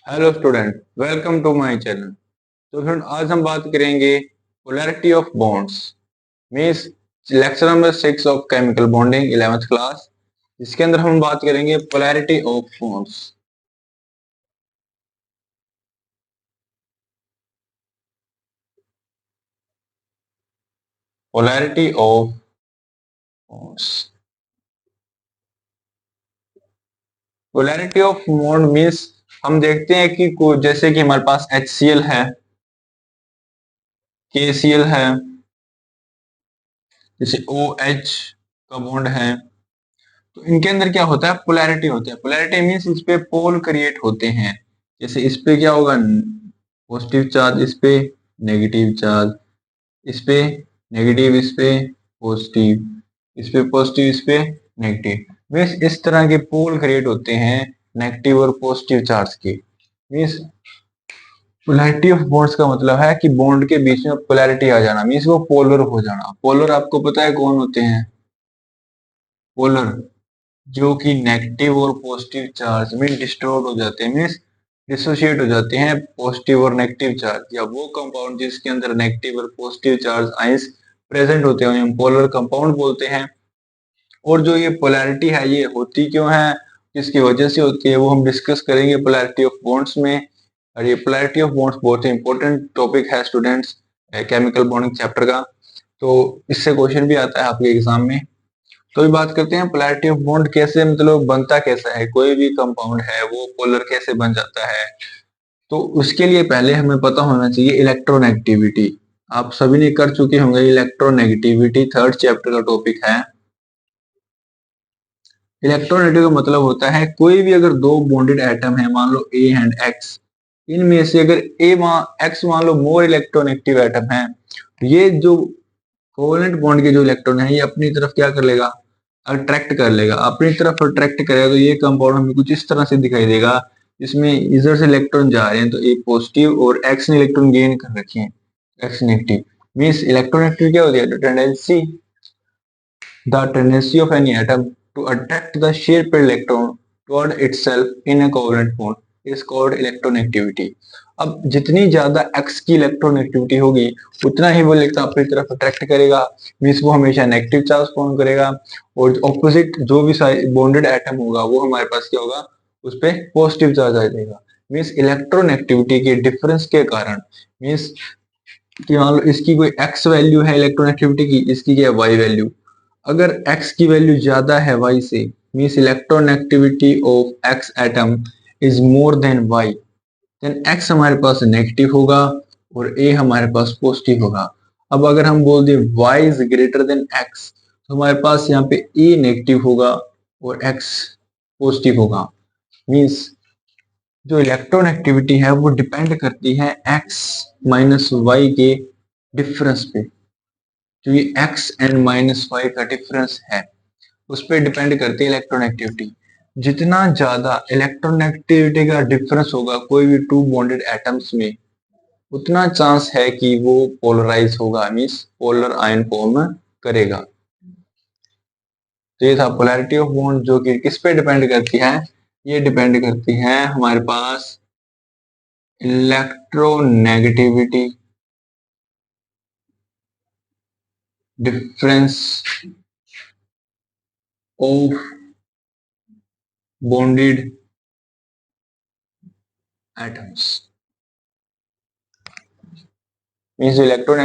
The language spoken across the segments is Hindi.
Hello student, welcome to my channel. तो फ्रेंड, आज हम बात करेंगे polarity of bonds. Means lecture number 6 of chemical bonding 11th class. इसके अंदर हम बात करेंगे polarity of bonds. Polarity of bonds. Polarity of bond means हम देखते हैं कि जैसे कि हमारे पास HCl है, KCl है, जैसे OH का बॉन्ड है। तो इनके अंदर क्या होता है? पोलैरिटी होता है। पोलैरिटी मींस इस पे पोल क्रिएट होते हैं। जैसे इस पे क्या होगा? पॉजिटिव चार्ज, इस पे नेगेटिव चार्ज, इस पे नेगेटिव, इस पे पॉजिटिव, इस पे पॉजिटिव, इस पे नेगेटिव। मींस इस तरह के पोल क्रिएट होते हैं नेगेटिव और पॉजिटिव चार्ज के। मींस पोलैरिटी ऑफ बॉन्ड्स का मतलब है कि बॉन्ड के बीच में पोलैरिटी आ जाना, मींस वो पोलर हो जाना। पोलर आपको पता है कौन होते हैं? पोलर जो कि नेगेटिव और पॉजिटिव चार्ज में डिस्टोर्ट हो जाते हैं, मीन्स डिसोशिएट हो जाते हैं पॉजिटिव और नेगेटिव चार्ज, या वो कंपाउंड जिसके अंदर नेगेटिव और पॉजिटिव चार्ज आइंस प्रेजेंट होते हैं हम पोलर कंपाउंड बोलते हैं। और जो ये पोलैरिटी है ये होती क्यों है, किसकी वजह से होती है, वो हम डिस्कस करेंगे पोलैरिटी ऑफ बॉन्ड्स में। और ये पोलैरिटी ऑफ बॉन्ड्स बहुत ही इंपॉर्टेंट टॉपिक है स्टूडेंट्स, केमिकल बॉन्डिंग चैप्टर का। तो इससे क्वेश्चन भी आता है आपके एग्जाम में। तो भी बात करते हैं पोलैरिटी ऑफ बॉन्ड कैसे, मतलब बनता कैसा है, कोई भी कंपाउंड है वो पोलर कैसे बन जाता है। तो उसके लिए पहले हमें पता होना चाहिए इलेक्ट्रोनेगेटिविटी। आप सभी ने कर चुके होंगे इलेक्ट्रोनेगेटिविटी, थर्ड चैप्टर का टॉपिक है। इलेक्ट्रोनेगेटिव का मतलब होता है कोई भी अगर दो बॉन्डेड एटम है, मान लो ए एंड एक्स, इनमें से अगर एक्स मान लो मोर इलेक्ट्रोनेगेटिव एटम है, ये जो कोवेलेंट बॉन्ड के जो इलेक्ट्रॉन है ये अपनी तरफ क्या कर लेगा? अट्रैक्ट कर लेगा। अपनी तरफ अट्रैक्ट करेगा तो ये कंपाउंड हमें कुछ इस तरह से दिखाई देगा, इसमें इधर से इलेक्ट्रॉन जा रहे हैं तो ए पॉजिटिव और एक्स ने इलेक्ट्रॉन गेन कर रखे हैं, एक्स नेगेटिव। मींस इलेक्ट्रोनेगेटिव क्या होती है? The tendency of any atom to attract the share pair electron toward itself in a covalent bond is called electronegativity. अब जितनी ज्यादा एक्स की इलेक्ट्रोनेगेटिविटी होगी उतना ही वो इलेक्ट्रॉन अपनी तरफ अट्रैक्ट करेगा, मींस वो हमेशा नेगेटिव चार्ज फॉर्म करेगा। और ऑपोजिट जो भी बॉन्डेड एटम होगा वो हमारे पास क्या होगा? उस पर पॉजिटिव चार्ज आ जाएगा। मींस इलेक्ट्रोनेगेटिविटी के डिफरेंस के कारण, मींस कि मान लो इसकी कोई एक्स वैल्यू है इलेक्ट्रोनेगेटिविटी की, इसकी क्या है? Y value. अगर x की वैल्यू ज्यादा है y से, means electronegativity of x atom is more than y, then x हमारे पास नेगेटिव होगा और a हमारे पास पॉजिटिव होगा। अब अगर हम बोल दें y is greater than x, तो हमारे पास यहाँ पे a नेगेटिव होगा और x पॉजिटिव होगा। मींस जो इलेक्ट्रोनेगेटिविटी है वो डिपेंड करती है x माइनस वाई के डिफरेंस पे। जो ये x एंड माइनस वाई का डिफरेंस है उस पर डिपेंड करती है इलेक्ट्रोनेगेटिविटी। जितना ज्यादा इलेक्ट्रोनेगेटिविटी का डिफरेंस होगा कोई भी टू बॉन्डेड एटम्स में, उतना चांस है कि वो पोलराइज होगा, मींस पोलर आयन फॉर्म करेगा। तो ये था पोलैरिटी ऑफ बॉन्ड, जो कि किस पे डिपेंड करती है? ये डिपेंड करती है हमारे पास electronegativity difference of bonded atoms. Means electron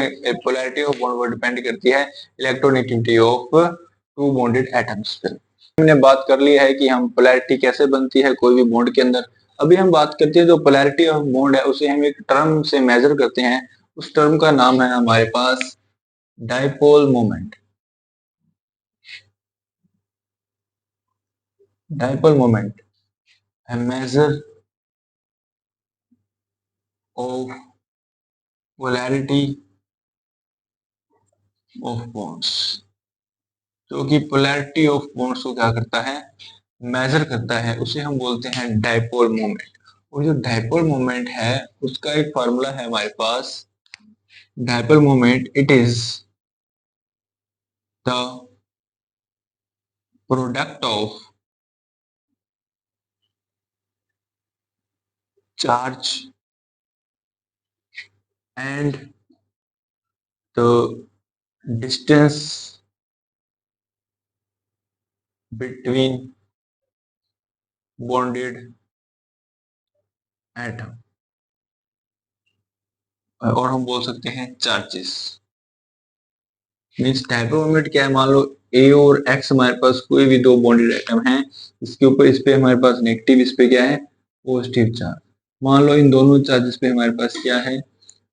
polarity of bond पर डिपेंड करती है electronegativity of two bonded atoms पे। हमने बात कर ली है कि हम पोलैरिटी कैसे बनती है कोई भी बॉन्ड के अंदर। अभी हम बात करते हैं जो पोलैरिटी ऑफ बॉन्ड है उसे हम एक टर्म से मेजर करते हैं। उस टर्म का नाम है हमारे पास डाइपोल मोमेंट। डाइपोल मोमेंट है measure of polarity of bonds, जो कि पोलैरिटी ऑफ बॉन्ड्स को क्या करता है? मेजर करता है। उसे हम बोलते हैं डाइपोल मोमेंट। और जो डाइपोल मोमेंट है उसका एक फॉर्मूला है हमारे पास। Dipole moment it is the product of charge and the distance between bonded atom, और हम बोल सकते हैं चार्जेस। मीन्स डायपोल मोमेंट क्या है, मान लो ए और एक्स हमारे पास कोई भी दो बॉन्डेड एटम हैं, इसके ऊपर इस पे हमारे पास नेगेटिव, इस पे क्या है पॉजिटिव चार्ज। मान लो इन दोनों चार्जेस पे हमारे पास क्या है,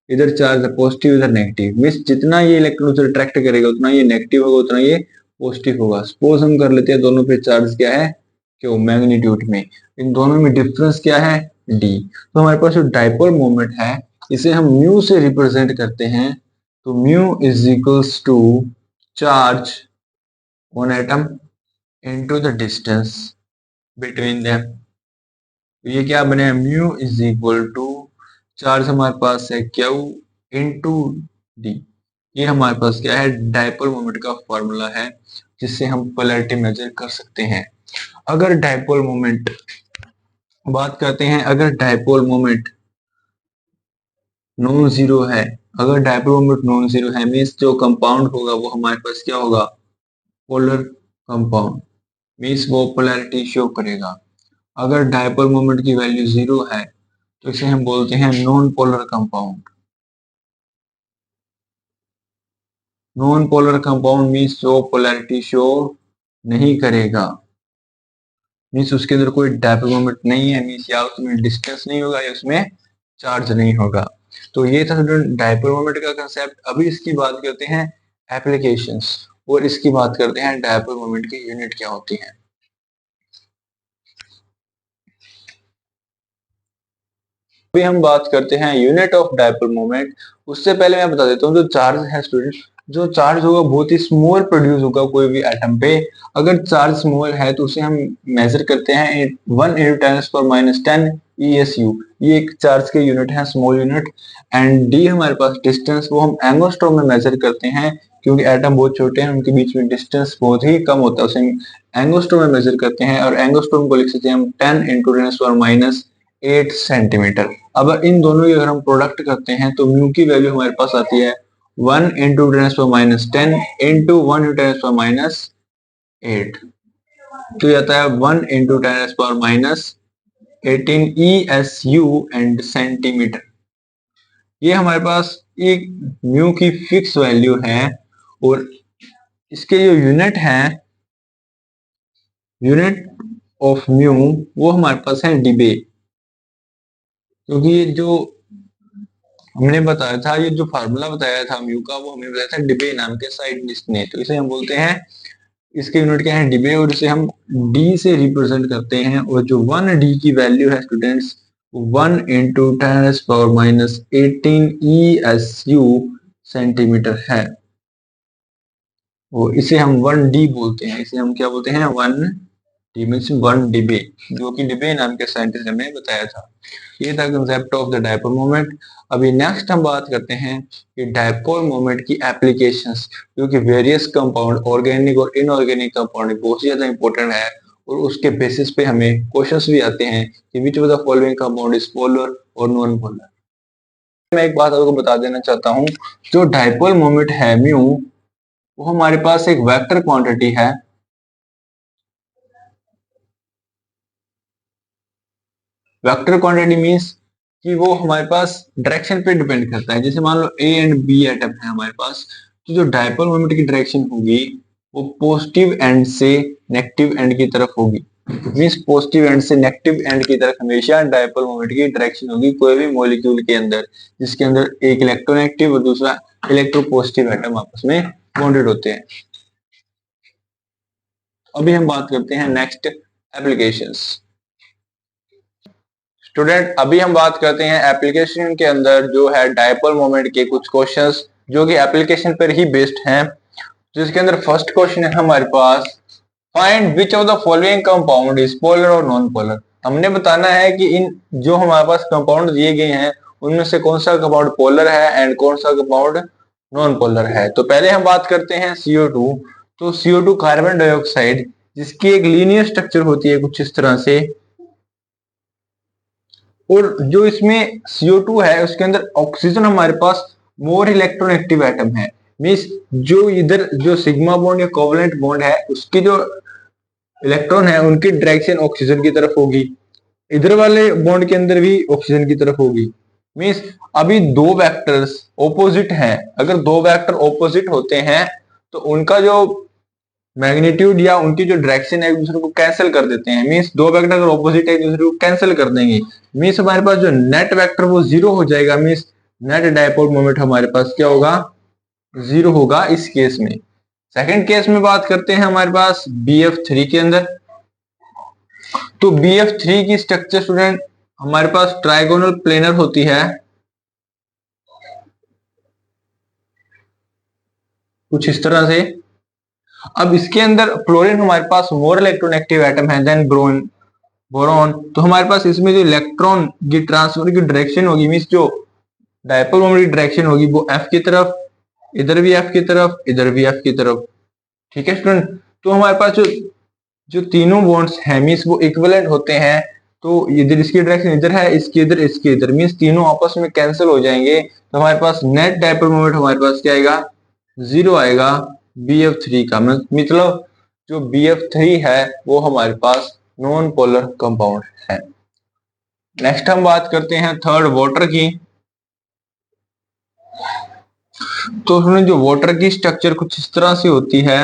इधर चार्ज है पॉजिटिव, इधर नेगेटिव। मीन्स जितना ये इलेक्ट्रॉन उसे अट्रैक्ट करेगा उतना ये नेगेटिव होगा, उतना ये पॉजिटिव होगा। सपोज हम कर लेते हैं दोनों पे चार्ज क्या है क्यों मैग्नीट्यूड में, इन दोनों में डिफरेंस क्या है डी। तो हमारे पास जो डायपोल मोमेंट है इसे हम म्यू से रिप्रेजेंट करते हैं। तो mu is equals to charge on atom into the distance between them. तो ये क्या बने, mu is equal to charge हमारे पास है क्यू इनटू डी। ये हमारे पास क्या है डायपोल मोमेंट का फॉर्मूला है जिससे हम पोलैरिटी मेजर कर सकते हैं। अगर डायपोल मोमेंट बात करते हैं, अगर डायपोल मोमेंट नॉन जीरो है, अगर डायपोल मोमेंट नॉन जीरो है मीन्स जो कंपाउंड होगा वो हमारे पास क्या होगा पोलर कंपाउंड, मीन्स वो पोलैरिटी शो करेगा। अगर डायपोल मोमेंट की वैल्यू जीरो है तो इसे हम बोलते हैं non polar compound. Non polar compound means जो पोलैरिटी शो नहीं करेगा, मीन्स उसके अंदर कोई डायपोल मोमेंट नहीं है, मीन्स या उसमें डिस्टेंस नहीं होगा या उसमें चार्ज नहीं होगा। तो ये था डायपोल मोमेंट का कंसेप्ट। अभी इसकी बात करते हैं एप्लीकेशंस, और इसकी बात करते हैं डायपोल मोमेंट की यूनिट क्या होती है। अभी हम बात करते हैं यूनिट ऑफ डायपोल मोमेंट। उससे पहले मैं बता देता हूँ जो चार्ज है स्टूडेंट, जो चार्ज होगा बहुत ही स्मॉल प्रोड्यूस होगा कोई भी एटम पे। अगर चार्ज स्मॉल है तो उसे हम मेजर करते हैं 1 × 10⁻⁻10 ESU। ये एक चार्ज के यूनिट है, स्मॉल यूनिट। एंड डी हमारे पास डिस्टेंस, वो हम एंगस्ट्रॉम में मेजर करते हैं क्योंकि एटम बहुत छोटे हैं, उनके बीच में डिस्टेंस बहुत ही कम होता है, उसे हम एंगस्ट्रॉम में मेजर करते हैं। और एंगस्ट्रॉम को लिख सकते हैं हम 10 × 10⁻⁸ सेंटीमीटर। अब इन दोनों की अगर हम प्रोडक्ट करते हैं तो म्यू की वैल्यू हमारे पास आती है 1 × 10⁻⁻10 इंटू 1 × 10⁻⁸ तो आता है 1 × 10⁻18 ESU एंड सेंटीमीटर। ये हमारे पास एक म्यू की फिक्स वैल्यू है, और इसके जो यूनिट है, यूनिट ऑफ म्यू वो हमारे पास है डीबे। क्योंकि ये जो हमने बताया था, ये जो फार्मूला बताया था म्यू का वो हमें बताया था डिबे नाम के साइंटिस्ट ने। तो इसे हम बोलते हैं, इसके यूनिट क्या है डिबे, और इसे हम डी से रिप्रेजेंट करते हैं। और जो 1 डी की वैल्यू है स्टूडेंट्स 1 × 10⁻18 ESU सेंटीमीटर है। वो इसे हम 1 डी बोलते हैं, इसे हम क्या बोलते हैं 1 डी मीन्स 1 डिबे, जो कि डिबे नाम के साइंटिस्ट ने हमें बताया था। ये था concept of the dipole moment. अभी नेक्स्ट हम बात करते हैं कि डायपोल मोमेंट की एप्लीकेशंस, क्योंकि वेरियस कंपाउंड ऑर्गेनिक और इनऑर्गेनिक कंपाउंड बहुत ज्यादा इंपॉर्टेंट है, और उसके बेसिस पे हमें क्वेश्चंस भी आते हैं कि विच of the following compound is polar और नॉन पोलर। मैं एक बात आपको बता देना चाहता हूँ, जो डायपोल मोमेंट है म्यू, वो हमारे पास एक वेक्टर क्वांटिटी है। वेक्टर क्वांटिटी मींस कि वो हमारे पास डायरेक्शन पे डिपेंड करता है। जैसे मान लो ए एंड बी एटम है हमारे पास, तो जो डायपोल मोमेंट की डायरेक्शन होगी वो पॉजिटिव एंड से नेगेटिव एंड की तरफ होगी। मींस पॉजिटिव एंड से नेगेटिव एंड की तरफ हमेशा डायपोल मोमेंट की डायरेक्शन होगी कोई भी मॉलिक्यूल के अंदर जिसके अंदर एक इलेक्ट्रोनेगेटिव और दूसरा इलेक्ट्रोपॉजिटिव एटम आपस में बॉन्डेड होते हैं। अभी हम बात करते हैं नेक्स्ट एप्लीकेशंस। स्टूडेंट अभी हम बात करते हैं एप्लीकेशन के अंदर जो है डायपोल मोमेंट के कुछ क्वेश्चंस जो कि एप्लीकेशन पर ही बेस्ड हैं। जिसके अंदर फर्स्ट क्वेश्चन है हमारे पास, find which of the following compound is polar और नॉन पोलर। हमने बताना है कि इन जो हमारे पास कंपाउंड दिए गए हैं उनमें से कौन सा कंपाउंड पोलर है एंड कौन सा कंपाउंड नॉन पोलर है। तो पहले हम बात करते हैं CO2। तो CO2 कार्बन डाइऑक्साइड जिसकी एक लीनियर स्ट्रक्चर होती है कुछ इस तरह से, और जो इसमें CO2 है उसके अंदर ऑक्सीजन हमारे पास मोर इलेक्ट्रोनेगेटिव एटम है। मीन्स जो इधर जो सिग्मा बॉन्ड या कोवलेंट बॉन्ड है उसकी जो इलेक्ट्रॉन है उनकी डायरेक्शन ऑक्सीजन की तरफ होगी, इधर वाले बॉन्ड के अंदर भी ऑक्सीजन की तरफ होगी। मीन्स अभी दो वेक्टर्स ऑपोजिट हैं, अगर दो वेक्टर ऑपोजिट होते हैं तो उनका जो मैग्नीट्यूड या उनकी जो डायरेक्शन है एक दूसरे को कैंसिल कर देते हैं। मीन्स दो वेक्टर अगर ऑपोजिट है एक दूसरे को कैंसिल कर देंगे, मीन्स हमारे पास जो नेट वेक्टर वो जीरो हो जाएगा। मीन्स नेट डायपोल मोमेंट हमारे पास क्या होगा, जीरो होगा इस केस में। सेकंड केस में बात करते हैं हमारे पास BF3 के अंदर। तो BF3 की स्ट्रक्चर स्टूडेंट हमारे पास ट्राइगोनल प्लेनर होती है, कुछ इस तरह से। अब इसके अंदर फ्लोरीन हमारे पास मोर इलेक्ट्रोनेगेटिव एटम है देन बोरॉन। तो हमारे पास इसमें जो इलेक्ट्रॉन की ट्रांसफर की डायरेक्शन होगी, मींस जो डायपोल मोमेंट की डायरेक्शन होगी वो F की तरफ, इधर भी F की तरफ, इधर भी F की तरफ। ठीक है स्टूडेंट, तो हमारे पास जो जो तीनों बॉन्ड्स हैं मींस वो इक्विवेलेंट होते हैं। तो इधर इसकी डायरेक्शन इधर है, इसकी इधर, इसकी इधर, मींस तीनों आपस में कैंसिल हो जाएंगे। तो हमारे पास नेट डायपोल मोमेंट हमारे पास क्या आएगा, जीरो आएगा BF3 का। मतलब जो BF3 है वो हमारे पास नॉन पोलर कंपाउंड है। नेक्स्ट हम बात करते हैं थर्ड वाटर की। तो उसमें जो वाटर की स्ट्रक्चर कुछ इस तरह से होती है।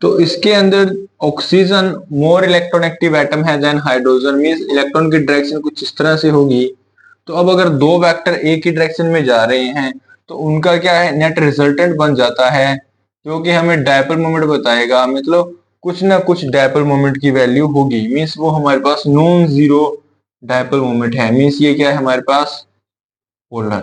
तो इसके अंदर ऑक्सीजन मोर इलेक्ट्रोनेगेटिव एटम है देन हाइड्रोजन, मींस इलेक्ट्रॉन की डायरेक्शन कुछ इस तरह से होगी। तो अब अगर दो वेक्टर एक ही डायरेक्शन में जा रहे हैं तो उनका क्या है, नेट रिजल्टेंट बन जाता है जो कि हमें डायपोल मोमेंट बताएगा। मतलब कुछ ना कुछ डायपोल मोमेंट की वैल्यू होगी, मींस वो हमारे पास नॉन जीरो डायपोल मोमेंट है। मींस ये क्या है हमारे पास, पोलर।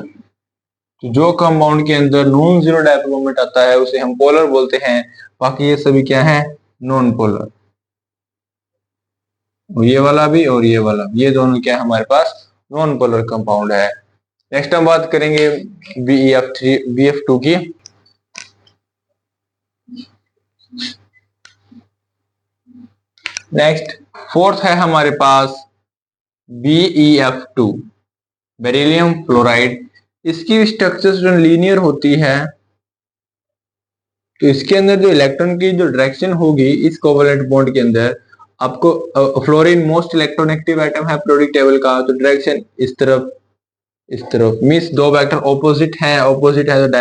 तो जो कंपाउंड के अंदर नॉन जीरो डायपोल मोमेंट आता है उसे हम पोलर बोलते हैं। बाकी ये सभी क्या है, नॉन पोलर। ये वाला भी और ये वाला, ये दोनों क्या है हमारे पास नॉन पोलर कंपाउंड है। नेक्स्ट हम बात करेंगे BF2 की। नेक्स्ट फोर्थ है हमारे पास BeF2, बेरिलियम फ्लोराइड। इसकी स्ट्रक्चर लीनियर होती है। तो इसके अंदर जो इलेक्ट्रॉन की जो डायरेक्शन होगी इस कोवलेंट बॉन्ड के अंदर, आपको फ्लोरीन मोस्ट इलेक्ट्रोनेगेटिव एटम है पीरियोडिक टेबल का, तो डायरेक्शन इस तरफ इस तरफ। मींस दो वेक्टर ऑपोजिट है तो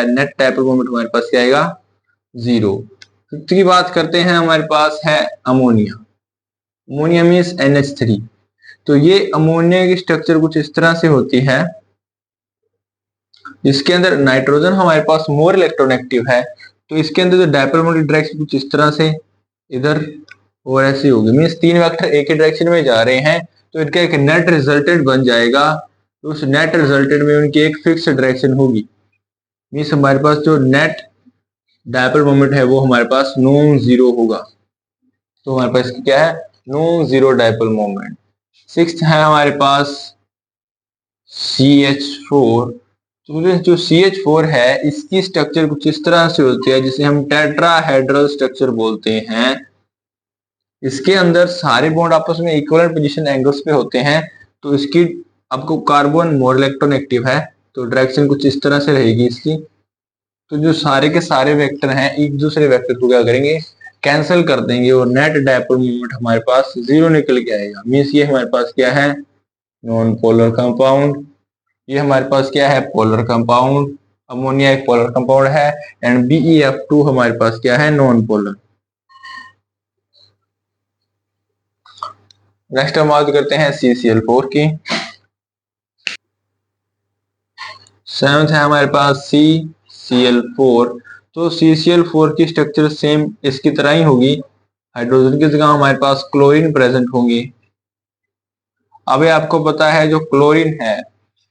नेट डायपोल मोमेंट हमारे पास क्या आएगा, जीरो। फिफ्थ की बात करते हैं, हमारे पास है अमोनिया। Ammonia means NH3। तो ये अमोनिया की स्ट्रक्चर कुछ इस तरह से होती है। इसके अंदर नाइट्रोजन हमारे पास मोर इलेक्ट्रोनेगेटिव है, तो इसके अंदर जो डायपोल मोमेंट डायरेक्शन कुछ इस तरह से इधर और ऐसी होगी। मींस तीन वेक्टर एक ही डायरेक्शन में जा रहे हैं तो इनका एक नेट रिजल्टेंट बन जाएगा। तो उस नेट रिजल्टेंट में उनकी एक फिक्स डायरेक्शन होगी। मींस हमारे पास जो नेट डायपोल मोमेंट है वो हमारे पास नॉन जीरो होगा। तो हमारे पास क्या है, non zero dipole moment. Sixth है हमारे पास CH4। तो जो CH4 है इसकी स्ट्रक्चर कुछ इस तरह से होती है जिसे हम टेट्राहेड्रल स्ट्रक्चर बोलते हैं। इसके अंदर सारे बॉन्ड आपस में इक्वल पोजीशन एंगल्स पे होते हैं। तो इसकी आपको कार्बन मोर इलेक्ट्रोनेगेटिव है तो डायरेक्शन कुछ इस तरह से रहेगी इसकी। तो जो सारे के सारे वेक्टर हैं एक दूसरे वेक्टर को क्या करेंगे, कैंसिल कर देंगे और नेट डायपोल मोमेंट हमारे पास जीरो निकल के आएगा। मींस ये हमारे पास क्या है, नॉन पोलर कंपाउंड। ये हमारे पास क्या है, पोलर कंपाउंड। अमोनिया एक पोलर कंपाउंड है एंड BeF2 हमारे पास क्या है, नॉन पोलर। नेक्स्ट हम बात करते हैं CCl4 की। सेवंथ है हमारे पास CCl4। तो CCl4 की स्ट्रक्चर सेम इसकी तरह ही होगी। हाइड्रोजन की जगह हमारे पास क्लोरीन प्रेजेंट होंगी। अभी आपको पता है जो क्लोरीन है,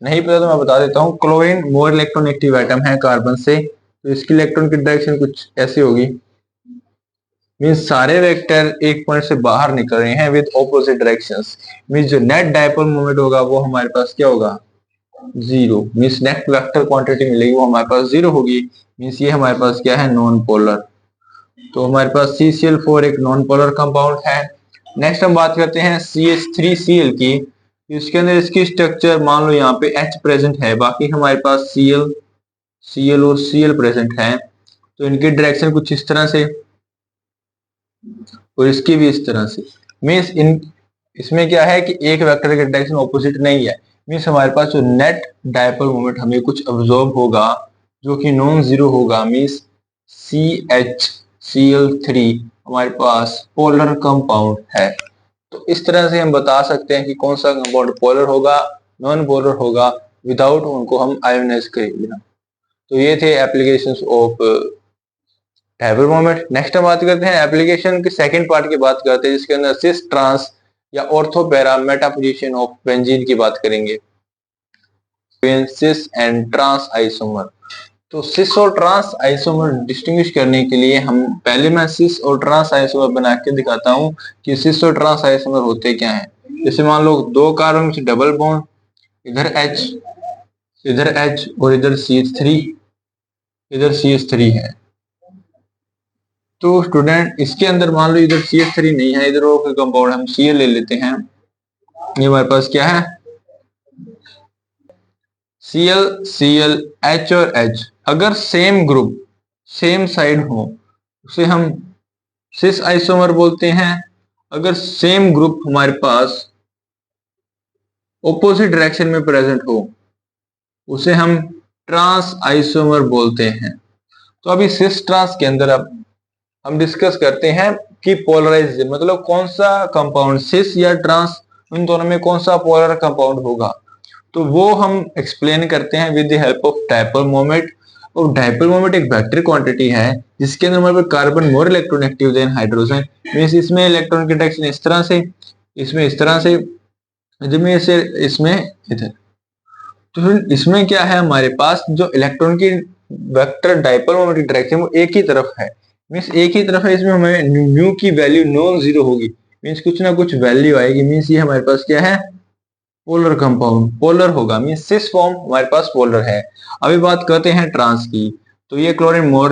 नहीं पता तो मैं बता देता हूँ। क्लोरीन मोर इलेक्ट्रोनेगेटिव एटम है कार्बन से, तो इसकी इलेक्ट्रॉन की डायरेक्शन कुछ ऐसी होगी। मींस सारे वेक्टर एक पॉइंट से बाहर निकल रहे हैं विद ऑपोजिट डायरेक्शंस। मींस जो नेट डायपोल मोमेंट होगा वो हमारे पास क्या होगा, zero. Means net vector quantity मिलेगी वो हमारे पास जीरो होगी। मींस ये हमारे पास क्या है, नॉन पोलर। तो हमारे पास CCl4 एक नॉन पोलर कंपाउंड है। नेक्स्ट हम बात करते हैं CH3Cl की। इसके अंदर इसकी स्ट्रक्चर मान लो यहाँ पे H प्रेजेंट है, बाकी हमारे पास Cl और Cl प्रेजेंट है, तो इनकी डायरेक्शन कुछ इस तरह से और इसकी भी इस तरह से। मीन्स इसमें क्या है कि एक वेक्टर की डायरेक्शन ऑपोजिट नहीं है। मीन्स हमारे पास जो नेट डायपोल मोमेंट हमें कुछ ऑब्जॉर्ब होगा जो कि नॉन जीरो होगा। मीन्स CHCl3 हमारे पास पोलर कंपाउंड है। तो इस तरह से हम बता सकते हैं कि कौन सा कंपाउंड पोलर होगा, नॉन पोलर होगा, विदाउट उनको हम आयोनाइज करेंगे। तो ये थे applications of dipole moment. Next हम बात करते हैं एप्लीकेशन के सेकंड पार्ट की बात करते हैं, जिसके अंदर सिस ट्रांस या ऑर्थो पैरा मेटापोजिशन ऑफ बेंजीन की बात करेंगे। Cis and trans isomer. तो सिस और ट्रांस आइसोमर डिस्टिंग्विश करने के लिए हम पहले मैं सिस और ट्रांस आइसोमर बना के दिखाता हूं कि सिस और ट्रांस आइसोमर होते क्या हैं। जैसे मान लो दो कार्बन से डबल बॉन्ड, इधर H और इधर CH3 है। तो स्टूडेंट इसके अंदर मान लो इधर CH3 नहीं है, इधर और कोई कंपाउंड हम Cl ले लेते हैं। ये हमारे पास क्या है, Cl, H और H अगर सेम ग्रुप सेम साइड हो उसे हम सिस आइसोमर बोलते हैं। अगर सेम ग्रुप हमारे पास ऑपोजिट डायरेक्शन में प्रेजेंट हो उसे हम ट्रांस आइसोमर बोलते हैं। तो अभी सिस ट्रांस के अंदर अब हम डिस्कस करते हैं कि पोलराइज मतलब कौन सा कंपाउंड, सिस या ट्रांस, उन दोनों में कौन सा पोलर कंपाउंड होगा। तो वो हम एक्सप्लेन करते हैं with the help of dipole moment. और डायपोल मोमेंट एक वेक्टर क्वांटिटी है जिसके अंदर हमारे पास carbon more electronegative than hydrogen. Means इसमें इलेक्ट्रॉन की डायरेक्शन इस तरह से, इसमें इस तरह से, इसमें इधर। तो इसमें क्या है, हमारे पास जो इलेक्ट्रॉन की वेक्टर डायपोल मोमेंट की डायरेक्शन वो एक ही तरफ है। मीन्स एक ही तरफ है, इसमें हमें म्यू की वैल्यू नॉन जीरो होगी। मीन्स कुछ ना कुछ वैल्यू आएगी। मीन्स ये हमारे पास क्या है, पोलर कंपाउंड, पोलर होगा। मीन्स सिस फॉर्म हमारे पास पोलर है। अभी बात करते हैं ट्रांस की। तो ये क्लोरीन मोर